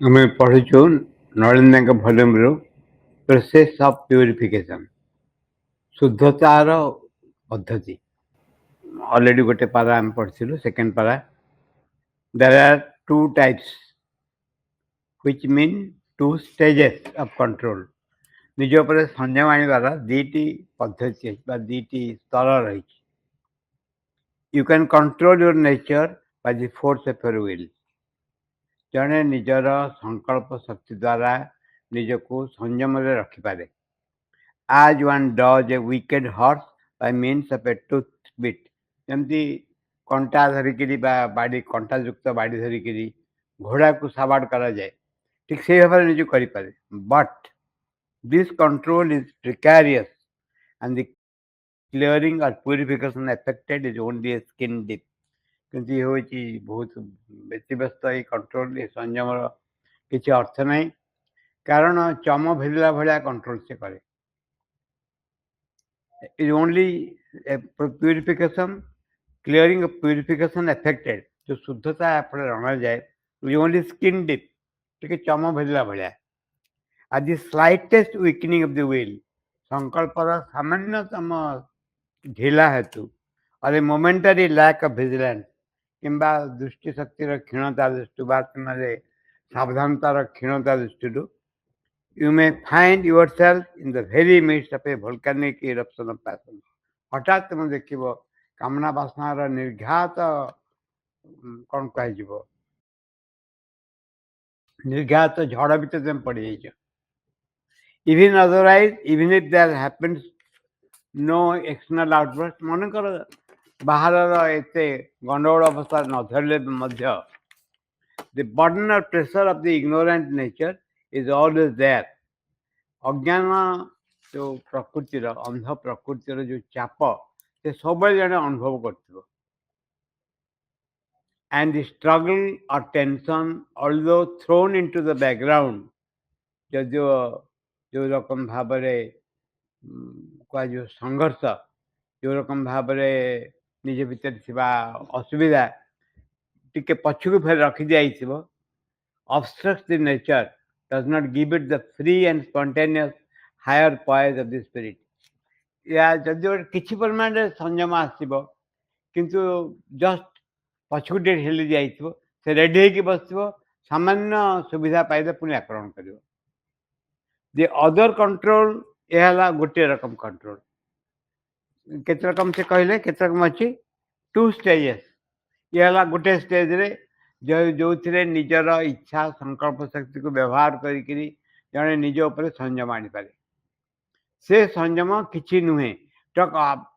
ଆମେ ପଢ଼ିଛୁ ନଳିନ୍ଦାଙ୍କ ଭଲ୍ୟୁମ୍ରୁ ପ୍ରୋସେସ୍ ଅଫ୍ ପ୍ୟୁରିଫିକେସନ୍ ଶୁଦ୍ଧତାର ପଦ୍ଧତି ଅଲରେଡ଼ି ଗୋଟେ ପାରା ଆମେ ପଢ଼ିଥିଲୁ। Second para there are two types which mean two stages of control। ନିଜ ଉପରେ ସଂଯମ ଆଣିବାର ଦୁଇଟି ପଦ୍ଧତି ଅଛି ବା ଦୁଇଟି ସ୍ତର ରହିଛି। You can control your nature by the force of your will। ଜଣେ ନିଜର ସଂକଳ୍ପ ଶକ୍ତି ଦ୍ୱାରା ନିଜକୁ ସଂଯମରେ ରଖିପାରେ। As one does a wicked horse by means of a tooth bit। ଯେମିତି କଣ୍ଟା ଧରିକିରି ବା ବାଡ଼ି କଣ୍ଟାଯୁକ୍ତ ବାଡ଼ି ଧରିକିରି ଘୋଡ଼ାକୁ ସାବାଡ଼ କରାଯାଏ, ଠିକ୍ ସେଇ ଭାବରେ ନିଜକୁ କରିପାରେ। But this control is precarious and the clearing or purification affected is only a skin deep। କିନ୍ତୁ ଇଏ ହେଉଛି ବହୁତ ବ୍ୟତିବ୍ୟସ୍ତ ଏଇ କଣ୍ଟ୍ରୋଲ, ଏ ସଂଯମର କିଛି ଅର୍ଥ ନାହିଁ, କାରଣ ଚମ ଭେଦିଲା ଭଳିଆ କଣ୍ଟ୍ରୋଲ ସେ କରେ। is only a purification, clearing of purification affected। जो शुद्धता एपटे रणाए is only skin deep, ଟିକେ ଚମ ଭେଦିଲା ଭଳିଆ। at the slightest weakening of the will। ସଂକଳ୍ପର ସାମାନ୍ୟତମ ଢିଲା ହେତୁ or a momentary lack of vigilance କିମ୍ବା ଦୃଷ୍ଟି ଶକ୍ତିର କ୍ଷୀଣତା ଦୃଷ୍ଟିରୁ ବା ସାବଧାନତାର କ୍ଷୀଣତା ଦୃଷ୍ଟିରୁ you may find yourself in the very midst of a volcanic eruption of passion। ହଠାତ୍ ତୁମେ ଦେଖିବ କାମନା ବାସନାର ନିର୍ଘାତ କ'ଣ କୁହାଯିବ, ନିର୍ଘାତ ଝଡ଼ ଭିତରେ ତୁମେ ପଡ଼ିଯାଇଛ। even otherwise, even if there happens no external outburst। ମନେକର ବାହାରର ଏତେ ଗଣ୍ଡଗୋଳ ଅବସ୍ଥା ନ ଧରିଲେ ମଧ୍ୟ the burden or pressure of the ignorant nature is always there। ଅଜ୍ଞାନ ଯେଉଁ ପ୍ରକୃତିର, ଅନ୍ଧ ପ୍ରକୃତିର ଯେଉଁ ଚାପ ସେ ସବୁବେଳେ ଜଣେ ଅନୁଭବ କରୁଥିବ। and the struggle or tension although thrown into the background। ଯଦିଓ ଯେଉଁ ରକମ ଭାବରେ କୁହାଯିବ ସଂଘର୍ଷ, ଯେଉଁ ରକମ ଭାବରେ ନିଜ ଭିତରେ ଥିବା ଅସୁବିଧା ଟିକେ ପଛକୁ ଫେରି ରଖିଦିଆଯାଇଥିବ, obstructs the nature, does not give it the free and spontaneous higher poise of the spirit। या ଯଦି ଗୋଟେ କିଛି ପରିମାଣରେ ସଂଯମ ଆସିବ କିନ୍ତୁ ଜଷ୍ଟ ପଛକୁ ଟିକେ ଠେଲି ଯାଇଥିବ, ସେ ରେଡ଼ି ହେଇକି ବସିଥିବ, ସାମାନ୍ୟ ସୁବିଧା ପାଇଲେ ପୁଣି ଆକ୍ରମଣ କରିବ। ଦି ଅଦର କଣ୍ଟ୍ରୋଲ, ଏହା ହେଲା ଗୋଟିଏ ରକମ କଣ୍ଟ୍ରୋଲ। କେତେ ରକମ ସେ କହିଲେ, କେତେ ରକମ ଅଛି? Two stages. ଇଏ ହେଲା ଗୋଟେ ଷ୍ଟେଜରେ ଯେଉଁଥିରେ ନିଜର ଇଚ୍ଛା ସଂକଳ୍ପ ଶକ୍ତିକୁ ବ୍ୟବହାର କରିକିରି ଜଣେ ନିଜ ଉପରେ ସଂଯମ ଆଣିପାରେ। ସେ ସଂଯମ କିଛି ନୁହେଁ,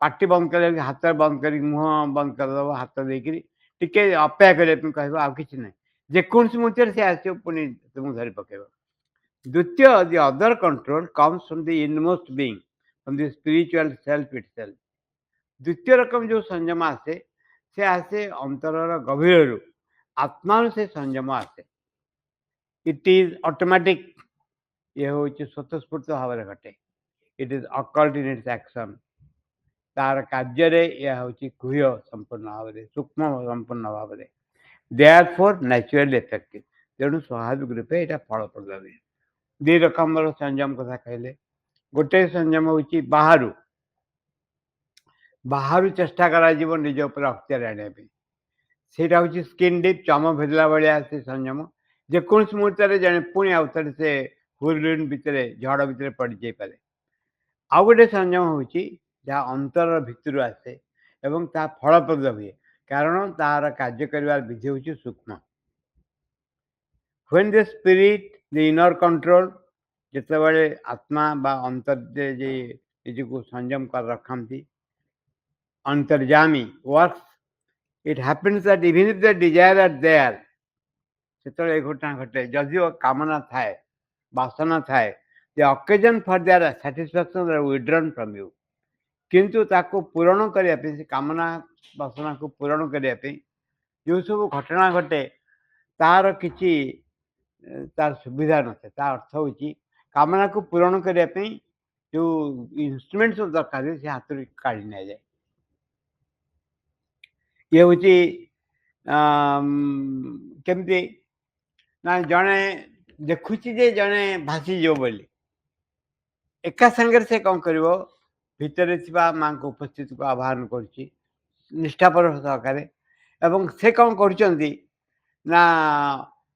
ପାଟି ବନ୍ଦ କରିବା, ହାତ ବନ୍ଦ କରିକି ମୁହଁ ବନ୍ଦ କରିଦେବ, ହାତ ଦେଇକିରି ଟିକେ ଅପେକ୍ଷା କରିବା ପାଇଁ କହିବ, ଆଉ କିଛି ନାହିଁ। ଯେକୌଣସି ମୁହୂର୍ତ୍ତରେ ସେ ଆସିବ ପୁଣି ତୁମକୁ ଧରି ପକାଇବ। ଦ୍ୱିତୀୟ, the other control comes from the inmost being, from the spiritual self itself. ଦ୍ୱିତୀୟ ରକମ ଯେଉଁ ସଂଯମ ଆସେ, ସେ ଆସେ ଅନ୍ତରର ଗଭୀରରୁ, ଆତ୍ମାରୁ ସେ ସଂଯମ ଆସେ। It is automatic. ଇଏ ହେଉଛି ସ୍ୱତଃସ୍ଫୂର୍ତ୍ତ ଭାବରେ ଘଟେ। It is occult in its action. ତାର କାର୍ଯ୍ୟରେ ଏହା ହେଉଛି କୁହ୍ୟ ସମ୍ପୂର୍ଣ୍ଣ ଭାବରେ, ସୂକ୍ଷ୍ମ ସମ୍ପୂର୍ଣ୍ଣ ଭାବରେ। ଦେୟାରଫୋର ନ୍ୟାଚୁରାଲି ଏଫେକ୍ଟିଭ। ତେଣୁ ସ୍ୱାଭାବିକ ରୂପେ ଏଇଟା ଫଳପ୍ରଦ ହୁଏ। ଦୁଇ ରକମର ସଂଯମ କଥା କହିଲେ। ଗୋଟେ ସଂଯମ ହେଉଛି ବାହାରୁ, ବାହାରୁ ଚେଷ୍ଟା କରାଯିବ ନିଜ ଉପରେ ଅକ୍ତିଆର ଆଣିବା ପାଇଁ, ସେଇଟା ହେଉଛି ସ୍କିନ୍ ଡିପ୍, ଚମ ଭେଦିଲା ଭଳିଆ ସେ ସଂଯମ। ଯେକୌଣସି ମୁହୂର୍ତ୍ତରେ ଜଣେ ପୁଣି ଆଉଥରେ ସେ ହୁଇଲୁଇନ୍ ଭିତରେ, ଝଡ଼ ଭିତରେ ପଡ଼ିଯାଇପାରେ। ଆଉ ଗୋଟେ ସଂଯମ ହେଉଛି ଯାହା ଅନ୍ତର ଭିତରୁ ଆସେ ଏବଂ ତାହା ଫଳପ୍ରଦ ହୁଏ, କାରଣ ତାର କାର୍ଯ୍ୟ କରିବାର ବିଧି ହେଉଛି ସୂକ୍ଷ୍ମ। when the spirit, the inner control, ଯେତେବେଳେ ଆତ୍ମା ବା ଅନ୍ତର୍ରେ ଯେ ନିଜକୁ ସଂଯମ କରି ରଖନ୍ତି, Antaryami works, it happens that even if the desire are there, ସେତେବେଳେ ଏ ଘଟଣା ଘଟେ, ଯଦିଓ କାମନା ଥାଏ, ବାସନା ଥାଏ, the occasion for their satisfaction are withdrawn from you। କିନ୍ତୁ ତାକୁ ପୂରଣ କରିବା ପାଇଁ, ସେ କାମନା ବାସନାକୁ ପୂରଣ କରିବା ପାଇଁ ଯେଉଁ ସବୁ ଘଟଣା ଘଟେ, ତାର କିଛି ତାର ସୁବିଧା ନଥାଏ। ତା ଅର୍ଥ ହେଉଛି କାମନାକୁ ପୂରଣ କରିବା ପାଇଁ ଯେଉଁ ଇନଷ୍ଟ୍ରୁମେଣ୍ଟ ସବୁ ଦରକାର ହୁଏ, ସେ ହାତରୁ କାଢ଼ି ନିଆଯାଏ। ଇଏ ହେଉଛି କେମିତି ନା ଜଣେ ଦେଖୁଛି ଯେ ଜଣେ ଭାସିଯିବ ବୋଲି ଏକା ସାଙ୍ଗରେ ସେ କ'ଣ କରିବ ଭିତରେ ଥିବା ମା'ଙ୍କ ଉପସ୍ଥିତିକୁ ଆହ୍ୱାନ କରୁଛି ନିଷ୍ଠାପର ସହକାରେ ଏବଂ ସେ କ'ଣ କରୁଛନ୍ତି ନା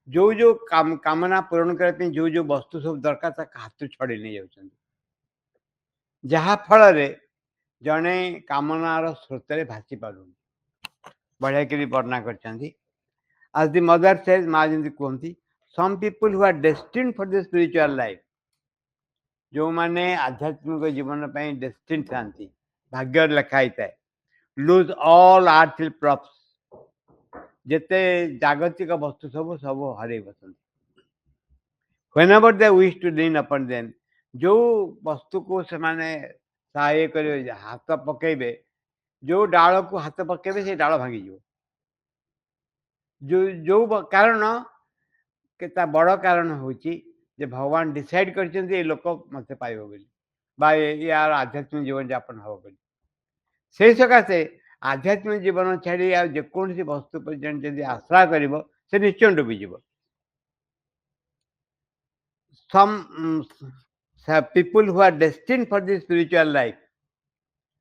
ଯୋଉ କାମନା ପୂରଣ କରିବା ପାଇଁ ଯୋଉ ବସ୍ତୁ ସବୁ ଦରକାର ତାକୁ ହାତରୁ ଛଡ଼େଇ ନେଇଯାଉଛନ୍ତି ଯାହା ଫଳରେ ଜଣେ କାମନାର ସ୍ରୋତରେ ଭାସି ପାରୁନି ବଢ଼ିଆ କରି ବର୍ଣ୍ଣନା କରିଛନ୍ତି as the mother says ମା ଯେମିତି କୁହନ୍ତି some people who are destined for the spiritual life ଯେଉଁମାନେ ଆଧ୍ୟାତ୍ମିକ ଜୀବନ ପାଇଁ ଡେଷ୍ଟିନ୍ ଥାନ୍ତି ଭାଗ୍ୟରେ ଲେଖା ହେଇଥାଏ lose all earthly props ଯେତେ ଜାଗତିକ ବସ୍ତୁ ସବୁ ସବୁ ହରେଇ ବସନ୍ତି whenever they wish to lean upon them ଯୋଉ ବସ୍ତୁକୁ ସେମାନେ ସହାୟ କରିବେ ହାତ ପକେଇବେ ଯୋଉ ଡାଳକୁ ହାତ ପକେଇବେ ସେ ଡାଳ ଭାଙ୍ଗିଯିବ ଯୋଉ କାରଣ ତା ବଡ଼ କାରଣ ହେଉଛି ଯେ ଭଗବାନ ଡିସାଇଡ୍ କରିଛନ୍ତି ଏ ଲୋକ ମୋତେ ପାଇବ ବୋଲି ବା ୟାର ଆଧ୍ୟାତ୍ମିକ ଜୀବନଯାପନ ହେବ ବୋଲି ସେଇ ସକାଶେ ଆଧ୍ୟାତ୍ମିକ ଜୀବନ ଛାଡ଼ି ଆଉ ଯେକୌଣସି ବସ୍ତୁ ପର୍ଯ୍ୟନ୍ତ ଯଦି ଆଶ୍ରା କରିବ ସେ ନିଶ୍ଚୟ ଡୁବିଯିବ some people who are destined for the spiritual life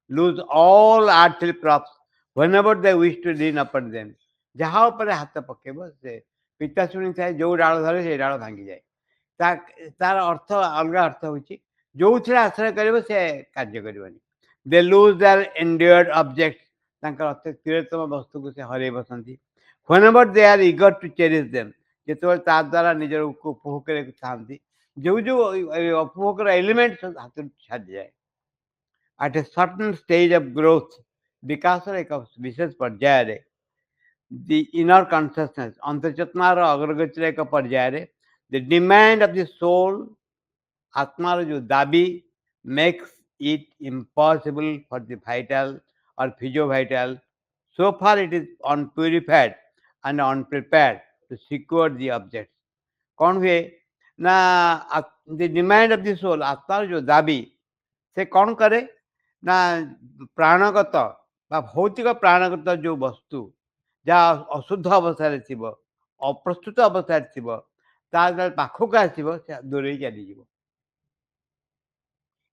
lose all earthly props whenever they wish to lean upon them ଯାହା ଉପରେ ହାତ ପକେଇବ ସେ ପିତା ଶୁଣିଥାଏ ଯୋଉ ଡାଳ ଧରେ ସେଇ ଡାଳ ଭାଙ୍ଗିଯାଏ ତାର ଅର୍ଥ ଅଲଗା ଅର୍ଥ ହେଉଛି ଯୋଉଥିରେ ଆଶ୍ରୟ କରିବ ସେ କାର୍ଯ୍ୟ କରିବନି ଦେ ଲୁଜ୍ ଦେୟାର ଏଣ୍ଡିୟର୍ଡ ଅବଜେକ୍ଟ ତାଙ୍କର ଅତି ପ୍ରିୟତମ ବସ୍ତୁକୁ ସେ ହରେଇ ବସନ୍ତି whenever they are eager to cherish them ଯେତେବେଳେ ତା ଦ୍ୱାରା ନିଜର ଉପଭୋଗ କରିବାକୁ ଚାହାନ୍ତି ଯୋଉ ଉପଭୋଗର ଏଲିମେଣ୍ଟ ହାତରୁ ଛାଡ଼ିଯାଏ at a certain stage of growth ବିକାଶର ଏକ ବିଶେଷ ପର୍ଯ୍ୟାୟରେ the inner consciousness ଅନ୍ତର୍ଚେତନାର ଅଗ୍ରଗତିର ଏକ ପର୍ଯ୍ୟାୟରେ the demand of the soul ଆତ୍ମାର ଯୋଉ ଦାବି makes it impossible for the vital or physiovital so far it is unpurified and unprepared to secure the objects କ'ଣ ହୁଏ ନା the demand of the soul ଆତ୍ମାର ଯୋଉ ଦାବି ସେ କ'ଣ କରେ ନା ପ୍ରାଣଗତ ବା ଭୌତିକ ପ୍ରାଣଗତ ଯୋଉ ବସ୍ତୁ ଯାହା ଅଶୁଦ୍ଧ ଅବସ୍ଥାରେ ଥିବ ଅପ୍ରସ୍ତୁତ ଅବସ୍ଥାରେ ଥିବ ତା ପାଖକୁ ଆସିବ ସେ ଦୂରେଇ ଚାଲିଯିବ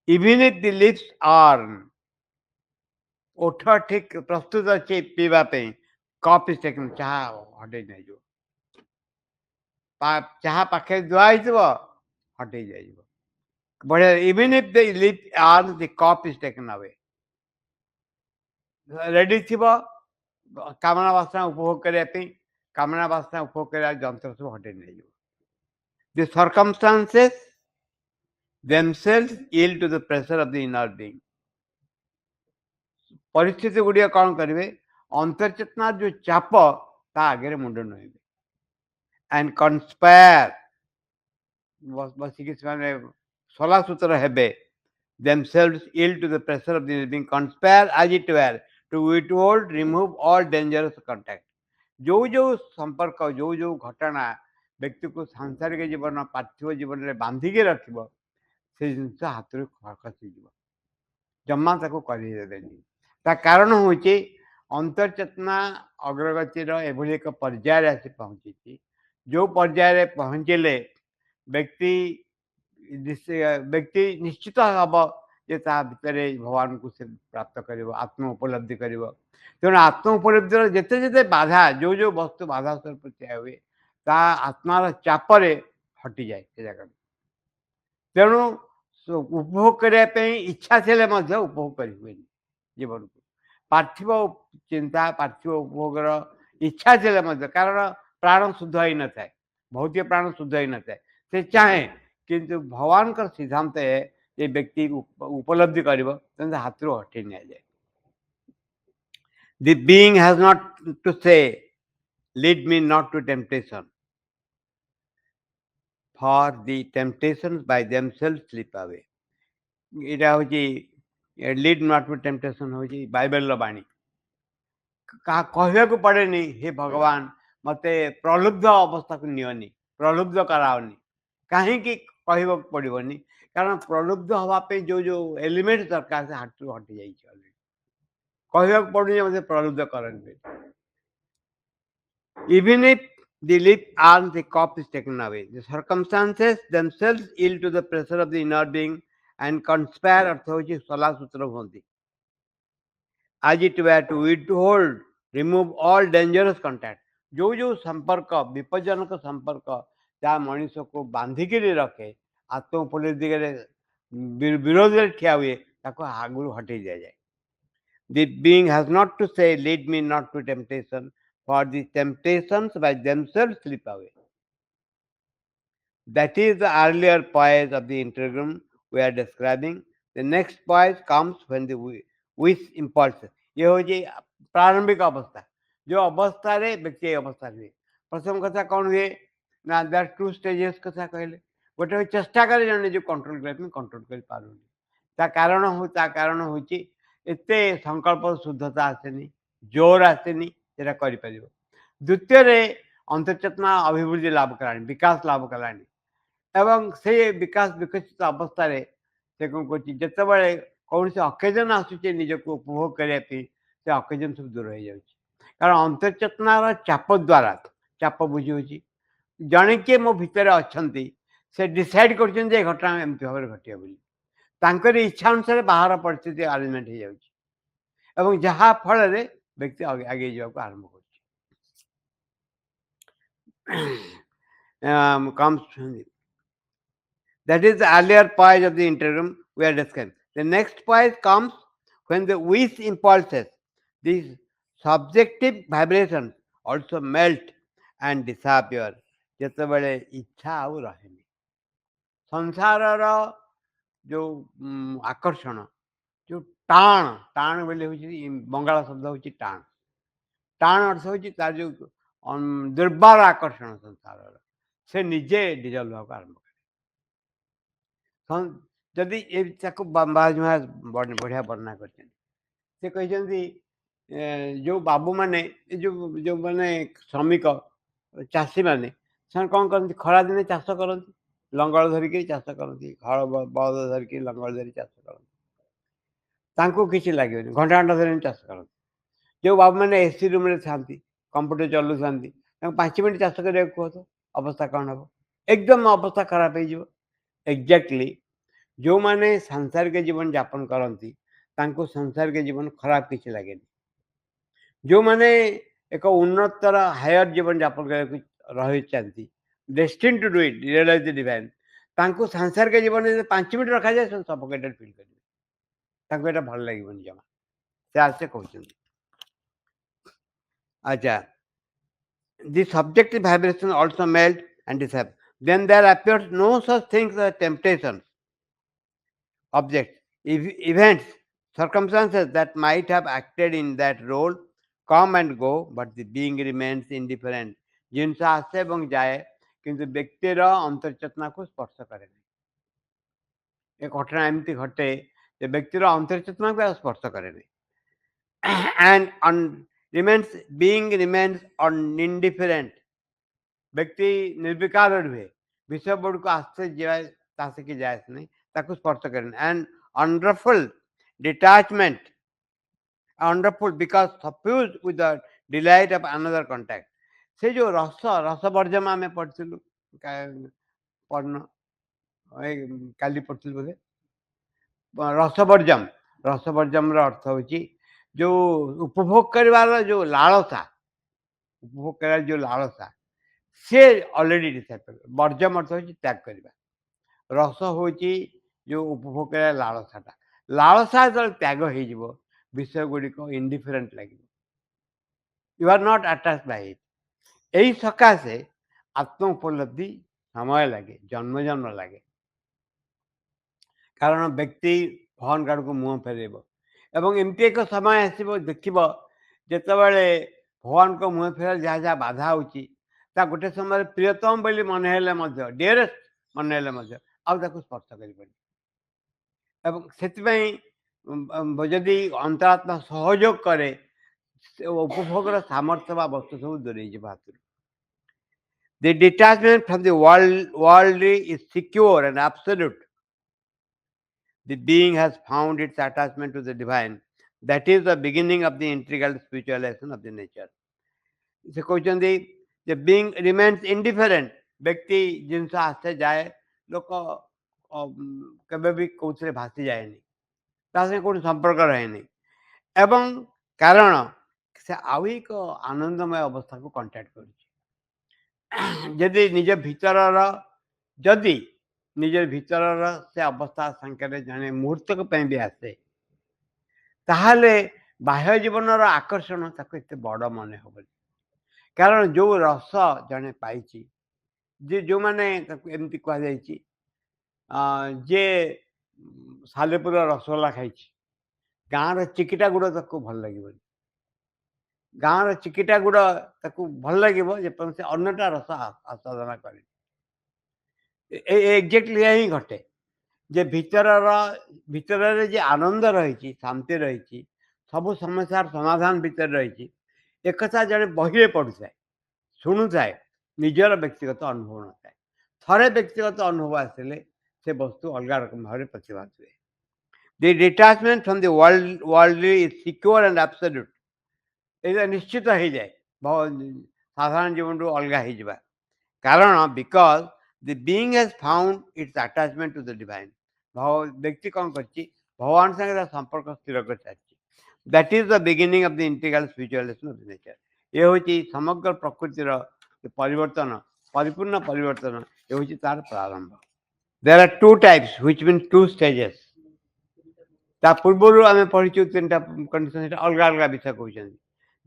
even if the lips are ଓଠ ଠିକ ପ୍ରସ୍ତୁତ ଅଛି ପିଇବା ପାଇଁ କପ୍ ଇଜ୍ ଟେକିଂ ଚାହା ହଟେଇ ନେଇଯିବ ଚାହା ପାଖରେ ଧୁଆ ହେଇଥିବ ହଟେଇ ଯାଇଯିବ ବଢିଆ even if the lip are the cup is taken away ready ଥିବ କାମନା ବାସନା ଉପଭୋଗ କରିବା ପାଇଁ କାମନା ବାସନା ଉପଭୋଗ କରିବା ଯନ୍ତ୍ର ସବୁ ହଟେଇ ନେଇଯିବ the circumstances themselves yield to the pressure of the inner being ପରିସ୍ଥିତି ଗୁଡ଼ିକ କ'ଣ କରିବେ ଅନ୍ତର୍ଚେତନାର ଯୋଉ ଚାପ ତା ଆଗରେ ମୁଣ୍ଡ ନୁହେଁବେ and conspire ବସିକି ସେମାନେ ସଲାସୂତ୍ର ହେବେ themselves yield to the pressure of the being conspire as it were to withhold remove all dangerous contact ଯୋଉ ସମ୍ପର୍କ ଯୋଉ ଘଟଣା ବ୍ୟକ୍ତିକୁ ସାଂସାରିକ ଜୀବନ ପାର୍ଥିବ ଜୀବନରେ ବାନ୍ଧିକି ରଖିବ ସେ ଜିନିଷ ହାତରୁ ଖସିଯିବ ଜମା ତାକୁ କରିଦେବେନି ତା କାରଣ ହେଉଛି ଅନ୍ତର୍ଚେତନା ଅଗ୍ରଗତିର ଏଭଳି ଏକ ପର୍ଯ୍ୟାୟରେ ଆସି ପହଞ୍ଚିଛି ଯୋଉ ପର୍ଯ୍ୟାୟରେ ପହଞ୍ଚିଲେ ବ୍ୟକ୍ତି ନିଶ୍ଚିତ ହବ ଯେ ତା ଭିତରେ ଭଗବାନଙ୍କୁ ସେ ପ୍ରାପ୍ତ କରିବ ଆତ୍ମ ଉପଲବ୍ଧି କରିବ ତେଣୁ ଆତ୍ମ ଉପଲବ୍ଧିର ଯେତେ ଯେତେ ବାଧା ଯୋଉ ବସ୍ତୁ ବାଧା ସ୍ୱରୂପ ଠିଆ ହୁଏ ତା ଆତ୍ମାର ଚାପରେ ହଟିଯାଏ ସେ ଜାଗାରୁ ତେଣୁ ଉପଭୋଗ କରିବା ପାଇଁ ଇଚ୍ଛା ଥିଲେ ମଧ୍ୟ ଉପଭୋଗ କରିହୁଏନି ଜୀବନକୁ ପାର୍ଥିବ ଚିନ୍ତା ପାର୍ଥିବ ଉପଭୋଗର ଇଚ୍ଛା ଥିଲେ ମଧ୍ୟ କାରଣ ପ୍ରାଣ ଶୁଦ୍ଧ ହେଇନଥାଏ ଭୌତିକ ପ୍ରାଣ ଶୁଦ୍ଧ ହେଇନଥାଏ ସେ ଚାହେଁ କିନ୍ତୁ ଭଗବାନଙ୍କର ସିଦ୍ଧାନ୍ତ ଏ ବ୍ୟକ୍ତି ଉପଲବ୍ଧି କରିବ ତେଣୁ ହାତରୁ ହଟେଇ ନିଆଯାଏ the being has not to say lead me not to temptation for the temptations by themselves slip away ଏଇଟା ହେଉଛି lead not to temptation ହେଉଛି ବାଇବେଲର ବାଣୀ କହିବାକୁ ପଡ଼େନି ହେ ଭଗବାନ ମୋତେ ପ୍ରଲୁବ୍ଧ ଅବସ୍ଥାକୁ ନିଅନି ପ୍ରଲୁବ୍ଧ କରାଅନି କାହିଁକି କହିବାକୁ ପଡ଼ିବନି କାରଣ ପ୍ରଲୁବ୍ଧ ହେବା ପାଇଁ ଯୋଉ ଏଲିମେଣ୍ଟ ଦରକାର ସେ ହାତରୁ ହଟି ଯାଇଛି ଅଲରେଡ଼ି କହିବାକୁ ପଡ଼ୁନି ମୋତେ ପ୍ରଲୁବ୍ଧ କରନି even if the lip and the cup is taken away. The circumstances themselves yield to the pressure of the inner being and conspire अर्थ होची सला सूत्र हुଅନ୍ତି. As it were to withhold, remove all dangerous contact. जो संपर्क विपज्जनक संपर्क जहाँ मनीष को बांधिकी रखे आत्मोपलब्धि दिगरे विरोध ठिया हुए ताको आगुरु हटे दिया. The being has not to say, lead me not to temptation, for the temptations by themselves slip away. That is the earlier poise of the intergram we are describing. The next poise comes when the wish impulse. ये हो जी प्रारंभिक अवस्था जो अवस्था रे व्यक्ति अवस्था हुए प्रथम कथा कौन हुए ना देयर टू स्टेजेस कथा कहले गोटे चेष्टा करे जने जो कंट्रोल करबे कंट्रोल कर पारुनी ता कारण होची एते संकल्प शुद्धता आसेनी जोर आसेनी जेटा करि परिबो. द्वितीय रे अंतर्चेतना अभिवृद्धि लाभ करानी विकास लाभ करानी एवं से विकास विकसित अवस्था रे से कौन को जितेबाला कौन से अकेजन आसूचे निजक उपभोग करने से अकेजन सब दूर हो जाए कारण अंतर्चेतनार चाप द्वारा चाप बुझी जड़े किए मो भितर अच्छा से डिसाइड कर घटना एमती भाव घटे बोली इच्छा अनुसार बाहर परिस्थिति आरेंजमेंट हो जाए जहाँ फल व्यक्ति आगे जावाक आरंभ कर. That is the earlier poise of the intergram we are describing. The next poise comes when the wish impulses, these subjective vibrations also melt and disappear. ଯେତେବେଳେ ଇଚ୍ଛା ଆଉ ରହେନି ସଂସାରର ଯୋଉ ଆକର୍ଷଣ ଯୋଉ ଟାଣ ଟାଣ ବୋଲି ହଉଛି ବଙ୍ଗାଳ ଶବ୍ଦ ହଉଛି ଟାଣ ଟାଣ ଅର୍ଥ ହଉଛି ତାର ଯୋଉ ଦୁର୍ବାର ଆକର୍ଷଣ ସଂସାରର ସେ ନିଜେ ଡିଜଲ୍ଭ ହେବାକୁ ଆରମ୍ଭ जदि बढ़िया वर्णना कर जो बाबू माने जो माने श्रमिक चाषी माने कौन करती खरा दिन चाष करती लंगल धरिकी चाष करती हल बलद धरिकी लंगल धरी चाष करती किसी लगे घंटा घंटा धरी चाष करती जो बाबू मैंने एसी रूम में था कंप्यूटर चलू था 5 मिनट चाष कर कह तो अवस्था कौन हम एकदम अवस्था खराब हो एग्जैक्टली जो माने सांसारिक जीवन यापन करती सांसारिक जीवन खराब किसी लगे जो माने एक उन्नतर हायर जीवन यापन कर destined to do it realise the divine सांसारिक जीवन 5 मिनट रखा जाए सफोकेटेड फील करेंगे भल लगे जमा से आसे कहते. अच्छा the subjective vibration also melt and disappear. Then there appears no such things as temptations, objects, events, circumstances that might have acted in that role come and go, but the being remains indifferent. जिनसे आसे एवं जाए किंतु व्यक्तिर अंतर्चेतना को स्पर्श करे एक घटना एमती घटे व्यक्तिर अंतर्चेतना को स्पर्श करे and remains indifferent. व्यक्ति निर्विकार रुहे विषय बोर्ड को आस्ते जाए की जाए नहीं ताको स्पर्श करें and wonderful detachment wonderful because suffused with the delight of another contact. से जो रस वर्जमा में पढ़थिलु पढ़न काली पढ़थिलु बोले रसवर्जम अर्थ होची जो उपभोग करवार जो लालसा उपभोग कर जो लालसा से ऑलरेडी डिसाइड कर वर्जम अर्थ होची त्याग करवा रस होची जो उपभोग कर लालसाटा लालसा जो त्याग हो जिवो विषय गुडी को इंडिफरेंट लगे you are not attached by it यही सकाशे आत्म उपलब्धि समय लगे जन्म जन्म लगे कारण व्यक्ति भगवान गाड़ को मुह फेर एवं एमती एक समय आसब देख जितेबाला भगवान को मुह फेर जहाँ जहाँ बाधा होची गोटे समय प्रियतम बोली मन हेले डियरेस्ट मन हेले आउ स्पर्श कर जदि अंतरात्मा सहयोग करे उपभोगर सामर्थ्य वस्तु सब दूरे हाथ. The detachment from the worldly is secure and absolute. The being has found its attachment to the divine. That is the beginning of the integral spiritualization of the nature. से कहते ଯେ being remains indifferent ବ୍ୟକ୍ତି ଜିନିଷ ଆସେ ଯାଏ ଲୋକ କେବେ ବି କୋଉଥିରେ ଭାସି ଯାଏନି ତା ସାଙ୍ଗେ କୋଉଠି ସମ୍ପର୍କ ରହେନି ଏବଂ କାରଣ ସେ ଆଉ ଏକ ଆନନ୍ଦମୟ ଅବସ୍ଥାକୁ କଣ୍ଟାକ୍ଟ କରୁଛି ଯଦି ନିଜ ଭିତରର ଯଦି ନିଜ ଭିତରର ସେ ଅବସ୍ଥା ସାଙ୍ଗରେ ଜଣେ ମୁହୂର୍ତ୍ତକ ପାଇଁ ବି ଆସେ ତାହେଲେ ବାହ୍ୟ ଜୀବନର ଆକର୍ଷଣ ତାକୁ ଏତେ ବଡ଼ ମନେ ହବନି କାରଣ ଯୋଉ ରସ ଜଣେ ପାଇଛି ଯେ ଯୋଉମାନେ ତାକୁ ଏମିତି କୁହାଯାଇଛି ଯେ ସାଲେପୁର ରସଗୋଲା ଖାଇଛି ଗାଁର ଚିକିଟା ଗୁଡ଼ ତାକୁ ଭଲ ଲାଗିବନି ଗାଁର ଚିକିଟା ଗୁଡ଼ ତାକୁ ଭଲ ଲାଗିବ ଯେପର୍ଯ୍ୟନ୍ତ ସେ ଅନ୍ୟଟା ରସ ଆସ୍ୱାଦନ କରେ ଏକ୍ଜାକ୍ଟଲି ଏହା ହିଁ ଘଟେ ଯେ ଭିତରରେ ଯେ ଆନନ୍ଦ ରହିଛି ଶାନ୍ତି ରହିଛି ସବୁ ସମସ୍ୟାର ସମାଧାନ ଭିତରେ ରହିଛି ଏକଥା ଜଣେ ବହିରେ ପଢ଼ୁଥାଏ ଶୁଣୁଥାଏ ନିଜର ବ୍ୟକ୍ତିଗତ ଅନୁଭବ ନଥାଏ ଥରେ ବ୍ୟକ୍ତିଗତ ଅନୁଭବ ଆସିଲେ ସେ ବସ୍ତୁ ଅଲଗା ରକମ ଭାବରେ ପ୍ରତିଭାତ ହୁଏ the detachment from the worldly is secure and absolute ଏଇଟା ନିଶ୍ଚିତ ହେଇଯାଏ ସାଧାରଣ ଜୀବନରୁ ଅଲଗା ହେଇଯିବା କାରଣ because the being has found its attachment to the divine ବ୍ୟକ୍ତି କ'ଣ କରିଛି ଭଗବାନ ସାଙ୍ଗରେ ସମ୍ପର୍କ ସ୍ଥିର କରିସାରିଛି that is the beginning of the integral spiritualism of the nature ଏ ହେଉଛି ସମଗ୍ର ପ୍ରକୃତିର ପରିବର୍ତ୍ତନ ପରିପୂର୍ଣ୍ଣ ପରିବର୍ତ୍ତନ ଏ ହେଉଛି ତାର ପ୍ରାରମ୍ଭ there are two types which mean two stages ତା ପୂର୍ବରୁ ଆମେ ପଢ଼ିଛୁ ତିନିଟା କଣ୍ଡିସନ ସେଟା ଅଲଗା ଅଲଗା ବିଷୟ କହୁଛନ୍ତି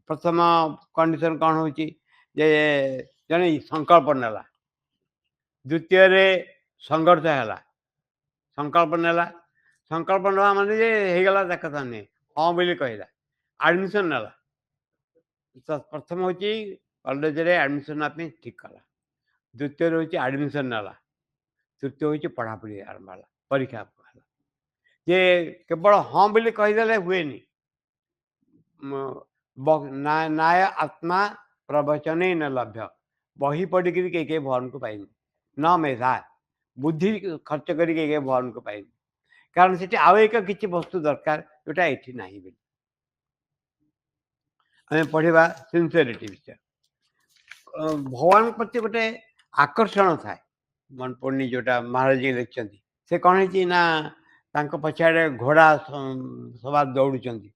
ପ୍ରଥମ କଣ୍ଡିସନ କ'ଣ ହେଉଛି ଯେ ଜଣେ ସଂକଳ୍ପ ନେଲା ଦ୍ୱିତୀୟରେ ସଂଘର୍ଷ ହେଲା ସଂକଳ୍ପ ନେଲା ସଂକଳ୍ପ ନେବା ମାନେ ଯେ ହେଇଗଲା ତା କଥା ନୁହେଁ ହଁ ବୋଲି କହିଲା ଆଡ଼ମିସନ ନେଲା ପ୍ରଥମ ହେଉଛି କଲେଜରେ ଆଡ଼ମିସନ ନେବା ପାଇଁ ଠିକ୍ କଲା ଦ୍ୱିତୀୟରେ ହେଉଛି ଆଡ଼ମିସନ ନେଲା ତୃତୀୟ ହେଉଛି ପଢ଼ାପଢ଼ି ଆରମ୍ଭ ହେଲା ପରୀକ୍ଷା ହେଲା ଯେ କେବଳ ହଁ ବୋଲି କହିଦେଲେ ହୁଏନି ନାୟ ଆତ୍ମା ପ୍ରବଚନେ ନ ଲଭ୍ୟ ବହି ପଢ଼ିକିରି କେହି କେହି ଭଗବାନଙ୍କୁ ପାଇନି ନ ମେଧା ବୁଦ୍ଧି ଖର୍ଚ୍ଚ କରି କେହି କେହି ଭଗବାନଙ୍କୁ ପାଇନି କାରଣ ସେଠି ଆଉ ଏକ କିଛି ବସ୍ତୁ ଦରକାର ଯୋଉଟା ଏଠି ନାହିଁ ବୋଲି ଆମେ ପଢ଼ିବା ସିନ୍ସିୟରିଟି ବିଷୟ ଭଗବାନଙ୍କ ପ୍ରତି ଗୋଟେ ଆକର୍ଷଣ ଥାଏ ମନେ ପଡ଼ୁନି ଯୋଉଟା ମହାରାଜ ଲେଖିଛନ୍ତି ସେ କ'ଣ ହେଇଛି ନା ତାଙ୍କ ପଛଆଡ଼େ ଘୋଡ଼ା ସବାର ଦୌଡ଼ୁଛନ୍ତି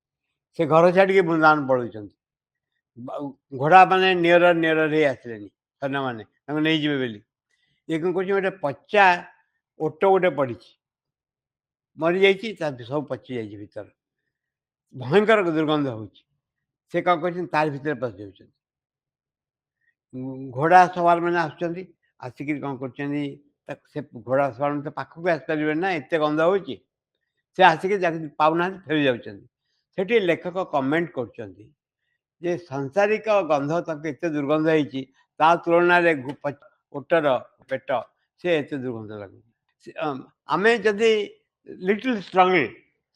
ସେ ଘର ଛାଡ଼ିକି ବୃନ୍ଦାବନ ପଳାଉଛନ୍ତି ଘୋଡ଼ା ମାନେ ନିୟର ହେଇ ଆସିଲେନି ସୈନ୍ୟମାନେ ତାଙ୍କୁ ନେଇଯିବେ ବୋଲି ଇଏ କ'ଣ କରୁଛି ଗୋଟେ ପଚା ଓଟ ଗୋଟେ ପଡ଼ିଛି ମରିଯାଇଛି ତା ସବୁ ପଚି ଯାଇଛି ଭିତର ଭୟଙ୍କର ଦୁର୍ଗନ୍ଧ ହେଉଛି ସେ କ'ଣ କରୁଛନ୍ତି ତାରି ଭିତରେ ପଶି ଯାଉଛନ୍ତି ଘୋଡ଼ା ସବାର ମାନେ ଆସୁଛନ୍ତି ଆସିକିରି କ'ଣ କରୁଛନ୍ତି ସେ ଘୋଡ଼ା ସବାର ତ ପାଖକୁ ଆସିପାରିବେନି ନା ଏତେ ଗନ୍ଧ ହେଉଛି ସେ ଆସିକି ପାଉନାହାନ୍ତି ଫେରି ଯାଉଛନ୍ତି ସେଠି ଲେଖକ କମେଣ୍ଟ କରୁଛନ୍ତି ଯେ ସାଂସାରିକ ଗନ୍ଧ ତାଙ୍କୁ ଏତେ ଦୁର୍ଗନ୍ଧ ହେଇଛି ତା ତୁଳନାରେ ଓଟର ପେଟ ସେ ଏତେ ଦୁର୍ଗନ୍ଧ ଲାଗୁଛି ଆମେ ଯଦି ଲିଟିଲ୍ ଷ୍ଟ୍ରଗଲ୍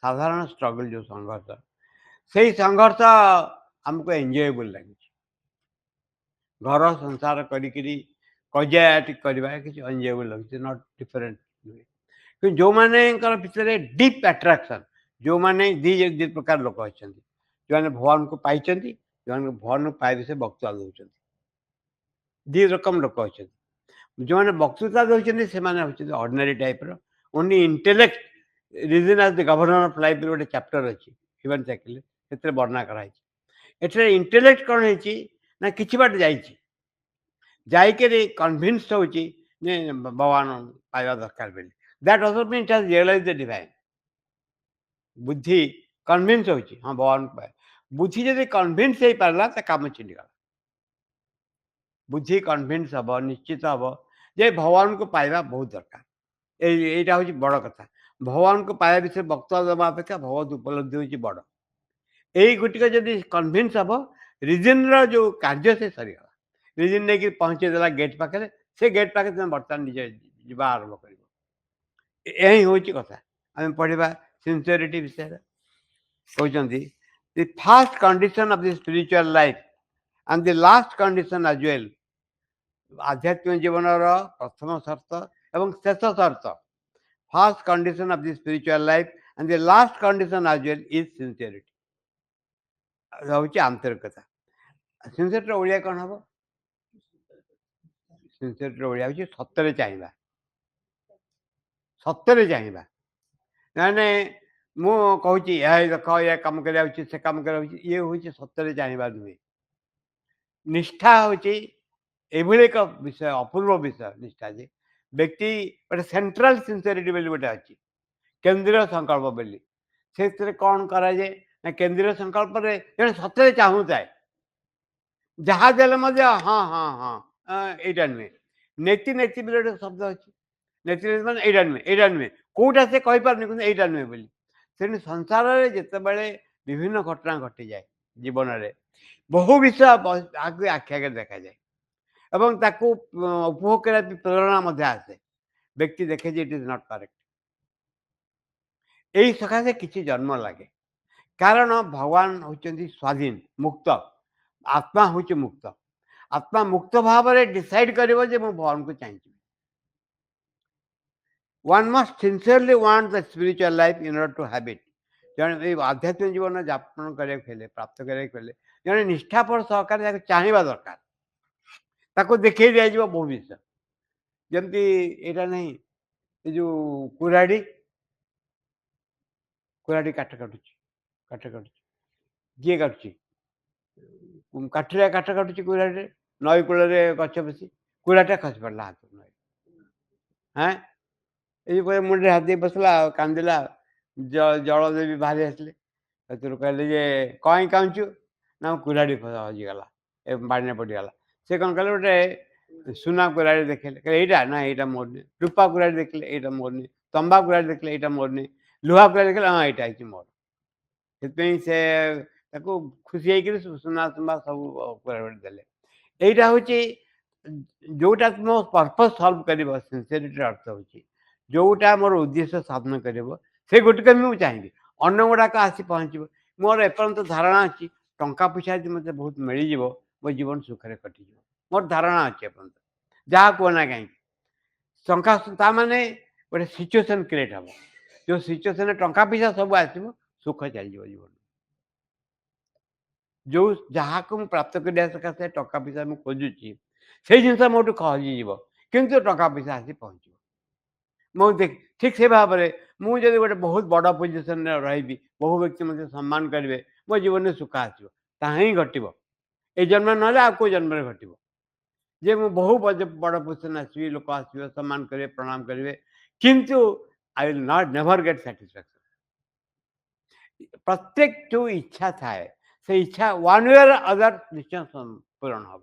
ସାଧାରଣ ଷ୍ଟ୍ରଗଲ୍ ଯେଉଁ ସଂଘର୍ଷ ସେଇ ସଂଘର୍ଷ ଆମକୁ ଏନ୍ଜୟେବଲ୍ ଲାଗୁଛି ଘର ସଂସାର କରିକିରି କଜିଆଟି କରିବା କିଛି ଏନ୍ଜୟେବଲ୍ ଲାଗୁଛି ନଟ୍ ଡିଫରେଣ୍ଟ କିନ୍ତୁ ଯେଉଁମାନଙ୍କର ଭିତରେ ଡିପ୍ ଆଟ୍ରାକ୍ସନ୍ ଯେଉଁମାନେ ଦୁଇ ପ୍ରକାର ଲୋକ ଅଛନ୍ତି ଯେଉଁମାନେ ଭଗବାନଙ୍କୁ ପାଇଛନ୍ତି ଯେଉଁମାନଙ୍କୁ ଭଗବାନଙ୍କୁ ପାଇବେ ସେ ବକ୍ତୃତା ଦେଉଛନ୍ତି ଦୁଇ ରକମ ଲୋକ ଅଛନ୍ତି ଯେଉଁମାନେ ବକ୍ତୃତା ଦେଉଛନ୍ତି ସେମାନେ ହେଉଛନ୍ତି ଅର୍ଡ଼ିନାରୀ ଟାଇପ୍ର only intellect reason as the governor of life ଗୋଟେ ଚାପ୍ଟର ଅଛି ହ୍ୟୁମାନ୍ ସାଇକେଲରେ ସେଥିରେ ବର୍ଣ୍ଣନା କରାହେଇଛି ଏଠାରେ ଇଣ୍ଟେଲେକ୍ଟ କ'ଣ ହେଇଛି ନା କିଛି ବାଟ ଯାଇଛି ଯାଇକରି କନଭିନ୍ସ ହେଉଛି ଯେ ଭଗବାନ ପାଇବା ଦରକାର ବୋଲି that also means has realise the divine ବୁଦ୍ଧି କନଭିନ୍ସ ହେଉଛି ହଁ ଭଗବାନଙ୍କୁ ପାଇବା ବୁଦ୍ଧି ଯଦି କନଭିନ୍ସ ହେଇପାରିଲା ତା କାମ ଛିଣ୍ଡିଗଲା ବୁଦ୍ଧି କନଭିନ୍ସ ହେବ ନିଶ୍ଚିତ ହେବ ଯେ ଭଗବାନଙ୍କୁ ପାଇବା ବହୁତ ଦରକାର ଏଇଟା ହେଉଛି ବଡ଼ କଥା ଭଗବାନଙ୍କୁ ପାଇବା ବିଷୟରେ ବକ୍ତବ୍ୟ ଦେବା ଅପେକ୍ଷା ଭଗବତ ଉପଲବ୍ଧି ହେଉଛି ବଡ଼ ଏଇ ଗୋଟିକ ଯଦି କନଭିନ୍ସ ହେବ ରିଜନ୍ର ଯେଉଁ କାର୍ଯ୍ୟ ସେ ସରିଗଲା ରିଜନ୍ ନେଇକି ପହଞ୍ଚେଇଦେଲା ଗେଟ୍ ପାଖରେ ସେ ଗେଟ୍ ପାଖରେ ତୁମେ ବର୍ତ୍ତମାନ ନିଜେ ଯିବା ଆରମ୍ଭ କରିବ ଏହା ହିଁ ହେଉଛି କଥା ଆମେ ପଢ଼ିବା ସିନ୍ସିୟରିଟି ବିଷୟରେ କହୁଛନ୍ତି the first condition of the spiritual life and the last condition as well ଆଧ୍ୟାତ୍ମିକ ଜୀବନର ପ୍ରଥମ ସର୍ତ୍ତ ଏବଂ ଶେଷ ସର୍ତ୍ତ first condition of the spiritual life and the last condition as well is sincerity ହେଉଛି ଆନ୍ତରିକତା ସିନ୍ସିୟରିଟିର ଓଡ଼ିଆ କ'ଣ ହେବ ସିନସିୟରିଟିର ଓଡ଼ିଆ ହେଉଛି ସତରେ ଚାହିଁବା। ସତରେ ଚାହିଁବା। ମାନେ ମୁଁ କହୁଛି ଏହା ଦେଖ ଏ କାମ କରିବା ଉଚିତ, ସେ କାମ କରିବା ଉଚିତ, ଇଏ ହେଉଛି ସତରେ ଚାହିଁବା ନୁହେଁ। ନିଷ୍ଠା ହେଉଛି ଏଭଳି ଏକ ବିଷୟ, ଅପୂର୍ବ ବିଷୟ ନିଷ୍ଠା ଯେ ବ୍ୟକ୍ତି ଗୋଟେ ସେଣ୍ଟ୍ରାଲ ସିନସିୟରିଟି ବୋଲି ଗୋଟେ ଅଛି, କେନ୍ଦ୍ରୀୟ ସଂକଳ୍ପ ବୋଲି। ସେଥିରେ କ'ଣ କରାଯାଏ ନା କେନ୍ଦ୍ରୀୟ ସଂକଳ୍ପରେ ଜଣେ ସତରେ ଚାହୁଁଥାଏ। ଯାହା ଦେଲେ ମଧ୍ୟ ହଁ ହଁ ହଁ ଏଇଟା ନୁହେଁ। ନେତି ନେତି ବୋଲି ଗୋଟେ ଶବ୍ଦ ଅଛି। ନେତି ନେତି ମାନେ ଏଇଟା ନୁହେଁ, ଏଇଟା ନୁହେଁ। କୋଉଟା ସେ କହିପାରୁନି କିନ୍ତୁ ଏଇଟା ନୁହେଁ ବୋଲି। ତେଣୁ ସଂସାରରେ ଯେତେବେଳେ ବିଭିନ୍ନ ଘଟଣା ଘଟିଯାଏ ଜୀବନରେ, ବହୁ ବିଷୟ ଆଖି ଆଗରେ ଦେଖାଯାଏ ଏବଂ ତାକୁ ଉପଭୋଗ କରିବା ପାଇଁ ପ୍ରେରଣା ମଧ୍ୟ ଆସେ। ବ୍ୟକ୍ତି ଦେଖେ ଯେ ଇଟ୍ ଇଜ୍ ନଟ୍ କରେକ୍ଟ। ଏଇ ସକାଶେ କିଛି ଜନ୍ମ ଲାଗେ। କାରଣ ଭଗବାନ ହେଉଛନ୍ତି ସ୍ୱାଧୀନ, ମୁକ୍ତ। ଆତ୍ମା ହେଉଛି ମୁକ୍ତ। ଆତ୍ମା ମୁକ୍ତ ଭାବରେ ଡିସାଇଡ୍ କରିବ ଯେ ମୁଁ ଭଗବାନଙ୍କୁ ଚାହିଁଛି। One must sincerely want the spiritual life in order to have it. ଜଣେ ଏଇ ଆଧ୍ୟାତ୍ମିକ ଜୀବନ ଯାପନ କରିବାକୁ ହେଲେ, ପ୍ରାପ୍ତ କରିବାକୁ ହେଲେ ଜଣେ ନିଷ୍ଠାପର ସହକାରେ ତାକୁ ଚାହିଁବା ଦରକାର। ତାକୁ ଦେଖେଇ ଦିଆଯିବ ବହୁ ବିଷୟ। ଯେମିତି ଏଇଟା ନାହିଁ, ଏ ଯୋଉ କୁରାଢ଼ୀ କାଠ କାଟୁଛି, କାଠ କାଟୁଛି। କିଏ କାଟୁଛି? କାଠିଆ କାଠ କାଟୁଛି କୁରାଢ଼ୀରେ। ନଈ କୂଳରେ ଗଛ ବସି କୁରାଢ଼ୀଟା ଖସି ପଡ଼ିଲା ହାତରୁ ନଈ। ହାଁ, ଏଇ ମୁଣ୍ଡରେ ହାତ ଦେଇ ବସିଲା ଆଉ କାନ୍ଦିଲା। ଜଳ ଦେବୀ ବାହାରି ଆସିଲେ। ସେଥିରୁ କହିଲେ ଯେ କାଇଁ କାନ୍ଦୁଛୁ? ନା ମୋ କୁରାଢ଼ୀ ହଜିଗଲା, ଏ ପାଣିରେ ପଡ଼ିଗଲା। ସେ କ'ଣ କଲେ ଗୋଟେ ସୁନା କୁରାଢ଼ୀ ଦେଖେଇଲେ, କହିଲେ ଏଇଟା? ନା ଏଇଟା ମୋର ନୁହେଁ। ରୂପା କୁରାଢ଼ୀ ଦେଖିଲେ, ଏଇଟା ମୋର ନୁହେଁ। ତମ୍ବା କୁରାଢ଼ୀ ଦେଖିଲେ, ଏଇଟା ମୋର ନୁହେଁ। ଲୁହା କୁରାଢ଼ୀ ଦେଖିଲେ, ହଁ ଏଇଟା ହେଇଛି ମୋର। ସେଥିପାଇଁ ସେ ତାକୁ ଖୁସି ହେଇକିରି ସୁନା ତମ୍ବା ସବୁ କୁରାଢ଼ୀ ଦେଲେ। ଏଇଟା ହେଉଛି ଯୋଉଟା ମୋ ପର୍ପସ୍ ସଲ୍ଭ କରିବ। ସିନସିୟରିଟିର ଅର୍ଥ ହେଉଛି ଯୋଉଟା ମୋର ଉଦ୍ଦେଶ୍ୟ ସାଧନ କରିବ, ସେ ଗୋଟିକ ମୁଁ ଚାହିଁବି। ଅନ୍ୟ ଗୁଡ଼ାକ ଆସି ପହଞ୍ଚିବ। ମୋର ଏପର୍ଯ୍ୟନ୍ତ ଧାରଣା ଅଛି ଟଙ୍କା ପଇସା ଯଦି ମୋତେ ବହୁତ ମିଳିଯିବ, ମୋ ଜୀବନ ସୁଖରେ କଟିଯିବ। ମୋର ଧାରଣା ଅଛି ଏପର୍ଯ୍ୟନ୍ତ। ଯାହା କୁହ ନା କାହିଁକି, ଟଙ୍କା ତା'ମାନେ ଗୋଟେ ସିଚୁଏସନ୍ କ୍ରିଏଟ୍ ହେବ। ଯେଉଁ ସିଚୁଏସନ୍‌ରେ ଟଙ୍କା ପଇସା ସବୁ ଆସିବ, ସୁଖ ଚାଲିଯିବ ଜୀବନ। ଯେଉଁ ଯାହାକୁ ମୁଁ ପ୍ରାପ୍ତ କରିବା ସକାଶେ ଟଙ୍କା ପଇସା ମୁଁ ଖୋଜୁଛି, ସେଇ ଜିନିଷ ମୋଠୁ ହଜିଯିବ। କିନ୍ତୁ ଟଙ୍କା ପଇସା ଆସି ପହଞ୍ଚିବ। ମୁଁ ଠିକ୍ ସେ ଭାବରେ ମୁଁ ଯଦି ଗୋଟେ ବହୁତ ବଡ଼ ପୋଜିସନ୍‌ରେ ରହିବି, ବହୁ ବ୍ୟକ୍ତି ମୋତେ ସମ୍ମାନ କରିବେ, ମୋ ଜୀବନରେ ସୁଖ ଆସିବ। ତାହା ହିଁ ଘଟିବ। ଏ ଜନ୍ମ ନହେଲେ ଆଉ କୋଉ ଜନ୍ମରେ ଘଟିବ। ଯେ ମୁଁ ବହୁ ବଡ଼ ପୋଜିସନ୍ ଆସିବି, ଲୋକ ଆସିବେ, ସମ୍ମାନ କରିବେ, ପ୍ରଣାମ କରିବେ। କିନ୍ତୁ I will not never get satisfaction. ପ୍ରତ୍ୟେକ ଯୋଉ ଇଚ୍ଛା ଥାଏ, ସେ ଇଚ୍ଛା ୱାନ୍ ୱେ ଅର୍ ଅଦର୍ ନିଶ୍ଚୟ ପୂରଣ ହେବ।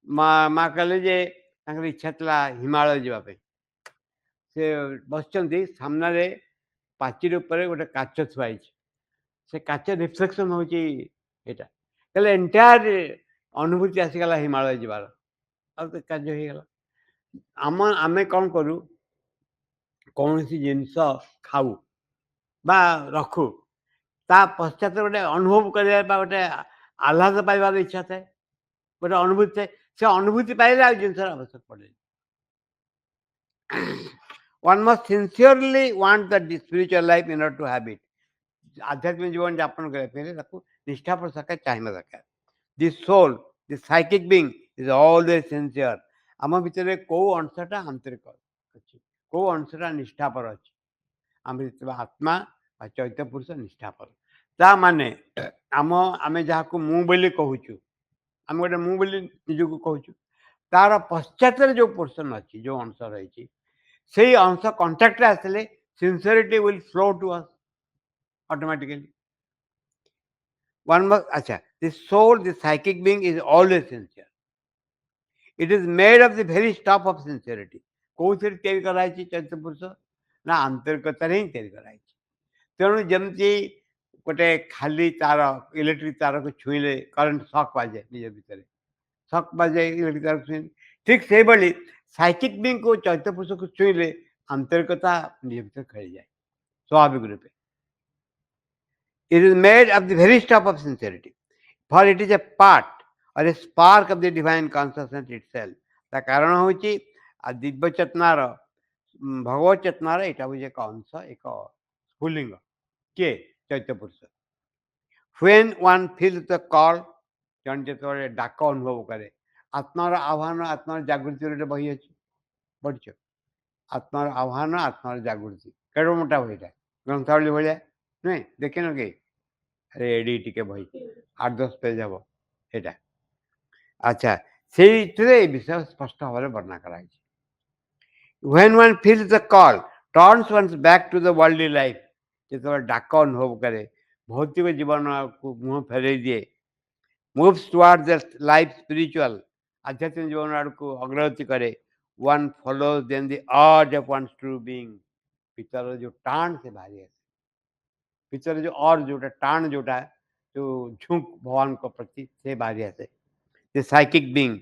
ମା କହିଲେ ଯେ ତାଙ୍କର ଇଚ୍ଛା ଥିଲା ହିମାଳୟ ଯିବା ପାଇଁ। ସେ ବସିଛନ୍ତି, ସାମ୍ନାରେ ପାଚେରୀ ଉପରେ ଗୋଟେ କାଚ ଥୁଆ ହେଇଛି। ସେ କାଚ ରିଫ୍ଲେକ୍ସନ୍ ହେଉଛି ଏଇଟା। କହିଲେ ଏଣ୍ଟାୟାର ଅନୁଭୂତି ଆସିଗଲା ହିମାଳୟ ଯିବାର। ଆଉ ତ କାର୍ଯ୍ୟ ହେଇଗଲା। ଆମେ କ'ଣ କରୁ, କୌଣସି ଜିନିଷ ଖାଉ ବା ରଖୁ, ତା ପଶ୍ଚାତରେ ଗୋଟେ ଅନୁଭବ କରିବା ବା ଗୋଟେ ଆହ୍ଲାଦ ପାଇବାର ଇଚ୍ଛା ଥାଏ, ଗୋଟେ ଅନୁଭୂତି ଥାଏ। ସେ ଅନୁଭୂତି ପାଇଲେ ଆଉ ଜିନିଷର ଆବଶ୍ୟକ ପଡ଼େନି। One must sincerely want the spiritual life in order to have it. ଆଧ୍ୟାତ୍ମିକ ଜୀବନ ଯାପନ କରିବା ପାଇଁ ତାକୁ ନିଷ୍ଠାପର ସହକାରେ ଚାହିଁବା ଦରକାର। The soul, the psychic being is always sincere. ଆମ ଭିତରେ କୋଉ ଅଂଶଟା ଆନ୍ତରିକ ଅଛି, କୋଉ ଅଂଶଟା ନିଷ୍ଠାପର ଅଛି। ଆମ ଭିତରେ ଆତ୍ମା ବା ଚୈତ୍ୟ ପୁରୁଷ ନିଷ୍ଠାପର। ତା ମାନେ ଆମେ ଯାହାକୁ ମୁଁ ବୋଲି କହୁଛୁ, ଆମେ ଗୋଟେ ମୁଁ ବୋଲି ନିଜକୁ କହୁଛୁ, ତାର ପଶ୍ଚାତରେ ଯୋଉ ପୋର୍ସନ୍ ଅଛି, ଯୋଉ ଅଂଶ ରହିଛି, ସେଇ ଅଂଶ କଣ୍ଟାକ୍ଟରେ ଆସିଲେ sincerity will flow to us automatically. Acha, the soul, the psychic being is always sincere. It is made of the very stuff of sincerity. କୋଉଥିରେ ତିଆରି କରାଯାଇଛି ଚୈତ୍ୟ ପୁରୁଷ? ନା ଆନ୍ତରିକତାରେ ହିଁ ତିଆରି କରାଯାଇଛି। ତେଣୁ ଯେମିତି ଗୋଟେ ଖାଲି ତାର, ଇଲେକ୍ଟ୍ରିକ୍ ତାରକୁ ଛୁଇଁଲେ କରେଣ୍ଟ ସକ୍ ବାଜେ ନିଜ ଭିତରେ, ସକ୍ ବାଜେ ଇଲେକ୍ଟ୍ରିକ୍ ତାରକୁ ଛୁଇଁଲେ, ଠିକ୍ ସେଇଭଳି ସାଇକିକ୍ ବିଙ୍ଗକୁ ଚୈତ୍ୟ ପୁରୁଷକୁ ଛୁଇଁଲେ ଆନ୍ତରିକତା ନିଜ ଭିତରେ ଖେଳିଯାଏ ସ୍ୱାଭାବିକ ରୂପେ। It is made of the very stuff of sincerity, for it is a part or a spark of the divine consciousness itself. ତା କାରଣ ହେଉଛି ଦିବ୍ୟ ଚେତନାର, ଭଗବତ ଚେତନାର ଏଇଟା ହେଉଛି ଏକ ଅଂଶ, ଏକ ସ୍ଫୁଲିଙ୍ଗ। କିଏ? ଚୈତ୍ୟ ପୁରୁଷ। When one feels the call, ଜଣେ ଯେତେବେଳେ ଡାକ ଅନୁଭବ କରେ, ଆତ୍ମାର ଆହ୍ୱାନ ଆତ୍ମାର ଜାଗୃତି ଗୋଟେ ବହି ଅଛି, ପଢ଼ିଛ? ଆତ୍ମାର ଆହ୍ୱାନ ଆତ୍ମାର ଜାଗୃତି, କେଡ଼େ ମୋଟା ବହିଟା, ଗ୍ରନ୍ଥାବଳୀ ଭଳିଆ ନୁହେଁ, ଦେଖିନ କି? ଆରେ ଏଡି ଟିକେ ବହି, 8-10 ପେଜ ହବ ସେଇଟା। ଆଚ୍ଛା, ସେଇଥିରେ ଏ ବିଷୟ ସ୍ପଷ୍ଟ ଭାବରେ ବର୍ଣ୍ଣନା କରାଯାଇଛି। When one feels the call, turns one's back to the worldly life, ଯେତେବେଳେ ଡାକ ଅନୁଭବ କରେ, ଭୌତିକ ଜୀବନକୁ ମୁହଁ ଫେରେଇ ଦିଏ, moves towards the life spiritual, ଆଧ୍ୟାତ୍ମିକ ଜୀବନ ଆଡ଼କୁ ଅଗ୍ରଗତି କରେ, one follows then the urge of one's true being, ଭିତର ଯୋଉ ଟାଣ ସେ ବାହାରି ଆସେ, ଭିତରେ ଯୋଉ ଯୋଉଟା ଟାଣ, ଯୋଉଟା ଯୋଉ ଝୁଙ୍କ ଭଗବାନଙ୍କ ପ୍ରତି, ସେ ବାହାରି ଆସେ। The psychic being,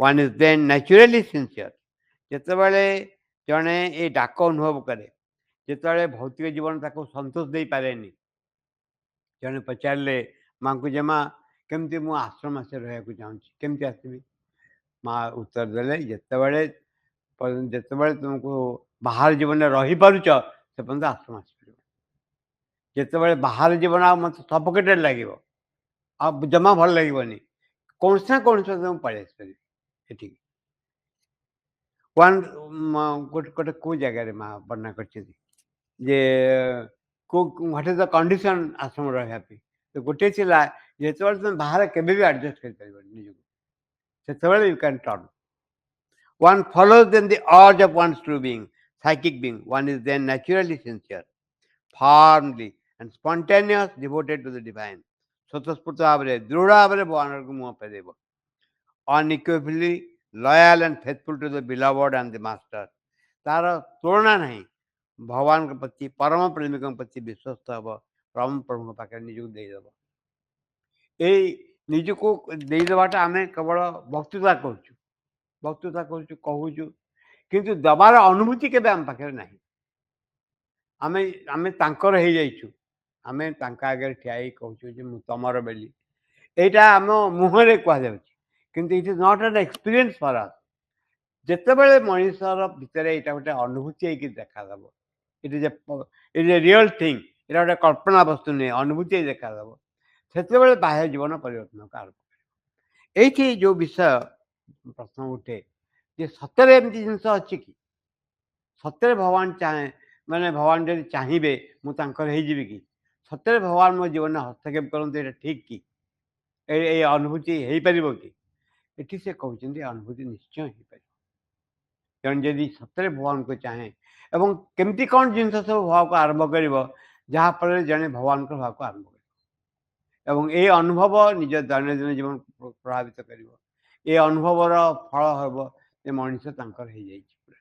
one is then naturally sincere, ଯେତେବେଳେ ଜଣେ ଏ ଡାକ ଅନୁଭବ କରେ, ଯେତେବେଳେ ଭୌତିକ ଜୀବନ ତାକୁ ସନ୍ତୋଷ ଦେଇପାରେନି, ଜଣେ ପଚାରିଲେ ମାଙ୍କୁ ଯେ ମା କେମିତି ମୁଁ ଆଶ୍ରମ ଆଶ୍ରୟ ରହିବାକୁ ଚାହୁଁଛି, କେମିତି ଆସିବି? ମା ଉତ୍ତର ଦେଲେ, ଯେତେବେଳେ ତୁମକୁ ବାହାର ଜୀବନରେ ରହିପାରୁଛ ସେ ପର୍ଯ୍ୟନ୍ତ ଆଶ୍ରମ ଆସିପାରିବ। ଯେତେବେଳେ ବାହାର ଜୀବନ ଆଉ ମୋତେ ସଫୋକେଟେଡ୍ ଲାଗିବ, ଆଉ ଜମା ଭଲ ଲାଗିବନି, କୌଣସି ନା କୌଣସି ମୁଁ ପଳେଇ ଆସିପାରିବି ଏଠିକି। ଗୋଟେ କୋଉ ଜାଗାରେ ମା ବର୍ଣ୍ଣନା କରିଛନ୍ତି ଯେ ହ୍ୱାଟ୍ ଇଜ୍ ଦ କଣ୍ଡିସନ୍ ଆଶ୍ରମ ରହିବା ପାଇଁ, ତ ଗୋଟିଏ ଥିଲା ଯେତେବେଳେ ତୁମେ ବାହାରେ କେବେ ବି ଆଡ଼ଜଷ୍ଟ କରିପାରିବନି ନିଜକୁ, ସେତେବେଳେ you can turn. One follows then the urge of one's true being, psychic being. One is then naturally sincere, firmly and spontaneous, devoted to the divine. ସ୍ୱତଃସ୍ଫୂର୍ତ୍ତ ଭାବରେ ଦୃଢ଼ ଭାବରେ ଭଗବାନଙ୍କୁ ମୁହଁ ଫେରେଇବ। Unequivocally loyal and faithful to the beloved and the master. ତାର ତୁଳନା ନାହିଁ, ଭଗବାନଙ୍କ ପ୍ରତି, ପରମ ପ୍ରେମିକଙ୍କ ପ୍ରତି ବିଶ୍ୱସ୍ତ ହେବ, ପରମ ପ୍ରଭୁଙ୍କ ପାଖରେ ନିଜକୁ ଦେଇଦେବ। ଏଇ ନିଜକୁ ଦେଇଦେବାଟା ଆମେ କେବଳ ବକ୍ତୃତା କରୁଛୁ, କହୁଛୁ, କିନ୍ତୁ ଦେବାର ଅନୁଭୂତି କେବେ ଆମ ପାଖରେ ନାହିଁ। ଆମେ ତାଙ୍କର ହେଇଯାଇଛୁ, ଆମେ ତାଙ୍କ ଆଗରେ ଠିଆ ହେଇ କହୁଛୁ ଯେ ମୁଁ ତମର ବୋଲି, ଏଇଟା ଆମ ମୁହଁରେ କୁହାଯାଉଛି, କିନ୍ତୁ ଇଟ୍ ଇଜ୍ ନଟ୍ ଆନ୍ ଏକ୍ସପିରିଏନ୍ସ ଫର୍ ଅସ୍। ଯେତେବେଳେ ମଣିଷର ଭିତରେ ଏଇଟା ଗୋଟେ ଅନୁଭୂତି ହେଇକି ଦେଖାଦେବ, it is a real thing, ଏଇଟା ଗୋଟେ କଳ୍ପନା ବସ୍ତୁ ନୁହେଁ, ଅନୁଭୂତି ହେଇ ଦେଖାଦେବ, ସେତେବେଳେ ବାହ୍ୟ ଜୀବନ ପରିବର୍ତ୍ତନକୁ ଆରମ୍ଭ କରିବ। ଏଇଠି ଯୋଉ ବିଷୟ ପ୍ରଶ୍ନ ଉଠେ ଯେ ସତରେ ଏମିତି ଜିନିଷ ଅଛି କି? ସତରେ ଭଗବାନ ମାନେ ଭଗବାନ ଯଦି ଚାହିଁବେ ମୁଁ ତାଙ୍କର ହେଇଯିବି କି? ସତରେ ଭଗବାନ ମୋ ଜୀବନରେ ହସ୍ତକ୍ଷେପ କରନ୍ତୁ, ଏଇଟା ଠିକ୍ କି? ଏଇ ଅନୁଭୂତି ହେଇପାରିବ କି? ଏଠି ସେ କହୁଛନ୍ତି ଅନୁଭୂତି ନିଶ୍ଚୟ ହେଇପାରିବ। ଜଣେ ଯଦି ସତରେ ଭଗବାନଙ୍କୁ ଚାହେଁ, ଏବଂ କେମିତି କ'ଣ ଜିନିଷ ସବୁ ହବାକୁ ଆରମ୍ଭ କରିବ, ଯାହାଫଳରେ ଜଣେ ଭଗବାନଙ୍କ ହବାକୁ ଆରମ୍ଭ କରିବ, ଏବଂ ଏଇ ଅନୁଭବ ନିଜ ଦୈନନ୍ଦିନ ଜୀବନକୁ ପ୍ରଭାବିତ କରିବ। ଏ ଅନୁଭବର ଫଳ ହେବ ଯେ ମଣିଷ ତାଙ୍କର ହେଇଯାଇଛି ପୁରା।